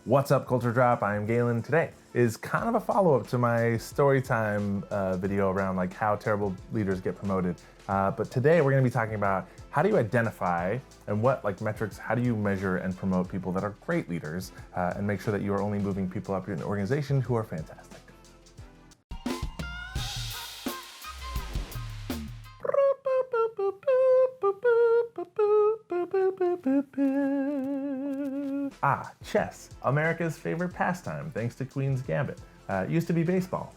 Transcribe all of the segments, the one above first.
What's up, Culture Drop? I am Galen. Today is kind of a follow-up to my story time video around like how terrible leaders get promoted. But today we're going to be talking about how do you identify and what like metrics, how do you measure and promote people that are great leaders and make sure that you are only moving people up in an organization who are fantastic. Chess, America's favorite pastime, thanks to Queen's Gambit. Used to be baseball.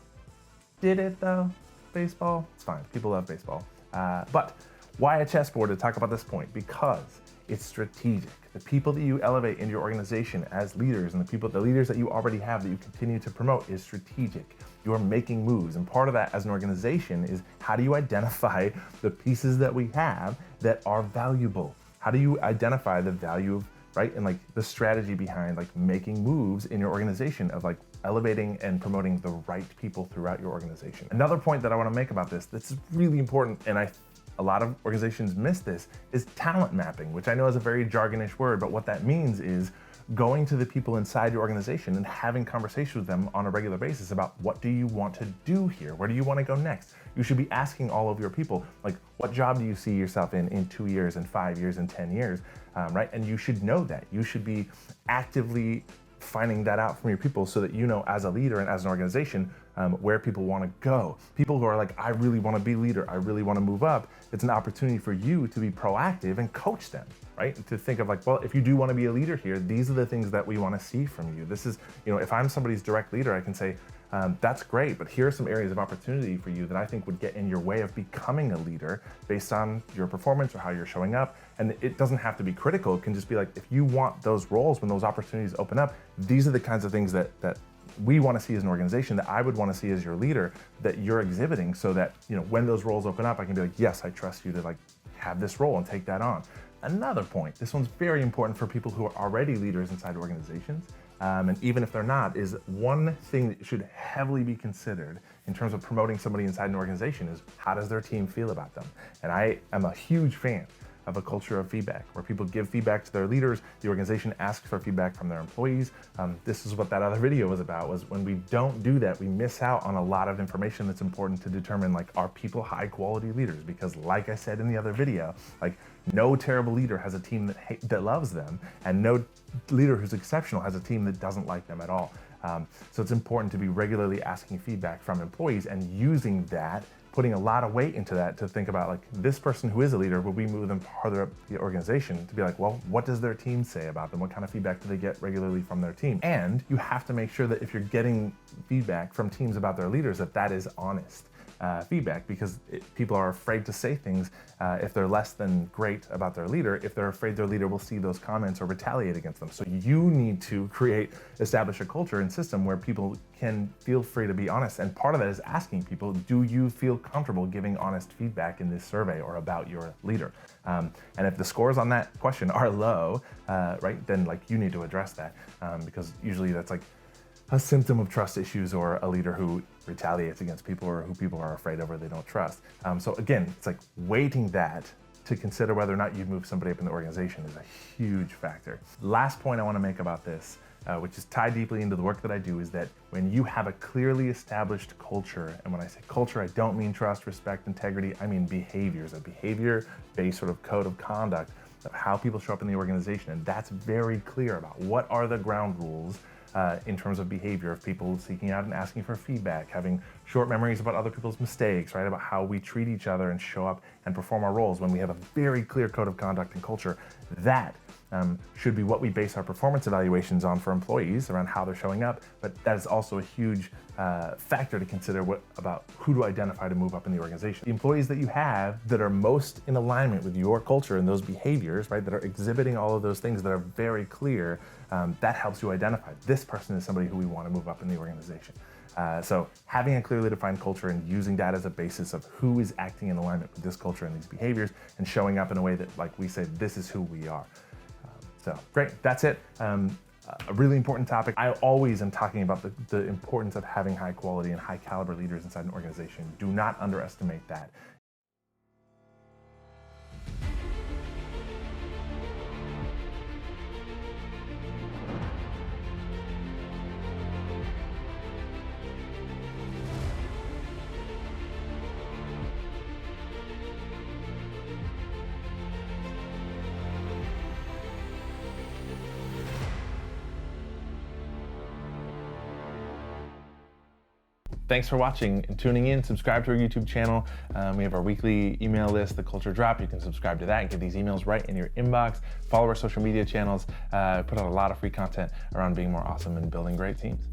Did it though? Baseball? It's fine, people love baseball. But why a chessboard to talk about this point? Because it's strategic. The people that you elevate in your organization as leaders and the leaders that you already have that you continue to promote is strategic. You are making moves, and part of that as an organization is how do you identify the pieces that we have that are valuable? How do you identify the value of, right? And like the strategy behind like making moves in your organization of like elevating and promoting the right people throughout your organization. Another point that I want to make about this that's really important, and a lot of organizations miss this, is talent mapping, which I know is a very jargonish word, but what that means is going to the people inside your organization and having conversations with them on a regular basis about what do you want to do here? Where do you want to go next? You should be asking all of your people, like, what job do you see yourself in 2 years, in 5 years, in 10 years, right? And you should know that. You should be actively finding that out from your people so that you know as a leader and as an organization where people want to go. People who are like, I really want to be a leader, I really want to move up. It's an opportunity for you to be proactive and coach them, right? And to think of like, well, if you do want to be a leader here, these are the things that we want to see from you. This is, if I'm somebody's direct leader, I can say, that's great, but here are some areas of opportunity for you that I think would get in your way of becoming a leader based on your performance or how you're showing up. And it doesn't have to be critical. It can just be like, if you want those roles, when those opportunities open up, these are the kinds of things that we want to see as an organization, that I would want to see as your leader, that you're exhibiting, so that, when those roles open up, I can be like, yes, I trust you to like have this role and take that on. Another point, this one's very important for people who are already leaders inside organizations, and even if they're not, is one thing that should heavily be considered in terms of promoting somebody inside an organization is how does their team feel about them? And I am a huge fan of a culture of feedback, where people give feedback to their leaders, the organization asks for feedback from their employees. This is what that other video was about, was when we don't do that, we miss out on a lot of information that's important to determine, like, are people high quality leaders? Because like I said in the other video, like, no terrible leader has a team that loves them, and no leader who's exceptional has a team that doesn't like them at all. So it's important to be regularly asking feedback from employees and using that, putting a lot of weight into that to think about, like, this person who is a leader, will we move them farther up the organization to be like, well, what does their team say about them? What kind of feedback do they get regularly from their team? And you have to make sure that if you're getting feedback from teams about their leaders, that is honest feedback, because people are afraid to say things if they're less than great about their leader, if they're afraid their leader will see those comments or retaliate against them. So you need to establish a culture and system where people can feel free to be honest. And part of that is asking people, do you feel comfortable giving honest feedback in this survey or about your leader? And if the scores on that question are low, right, then like you need to address that, because usually that's like a symptom of trust issues or a leader who retaliates against people or who people are afraid of or they don't trust. So again, it's like weighting that to consider whether or not you move somebody up in the organization is a huge factor. Last point I want to make about this, which is tied deeply into the work that I do, is that when you have a clearly established culture, and when I say culture, I don't mean trust, respect, integrity, I mean behaviors, a behavior-based sort of code of conduct of how people show up in the organization. And that's very clear about what are the ground rules in terms of behavior of people seeking out and asking for feedback, having short memories about other people's mistakes, right? About how we treat each other and show up and perform our roles. When we have a very clear code of conduct and culture, that should be what we base our performance evaluations on for employees around how they're showing up. But that is also a huge factor to consider about who to identify to move up in the organization. The employees that you have that are most in alignment with your culture and those behaviors, right, that are exhibiting all of those things that are very clear, that helps you identify this person is somebody who we want to move up in the organization. So having a clearly defined culture and using that as a basis of who is acting in alignment with this culture and these behaviors and showing up in a way that, like we say, this is who we are. So great, that's it. A really important topic. I always am talking about the importance of having high quality and high caliber leaders inside an organization. Do not underestimate that. Thanks for watching and tuning in. Subscribe to our YouTube channel. We have our weekly email list, the Culture Drop. You can subscribe to that and get these emails right in your inbox. Follow our social media channels. Put out a lot of free content around being more awesome and building great teams.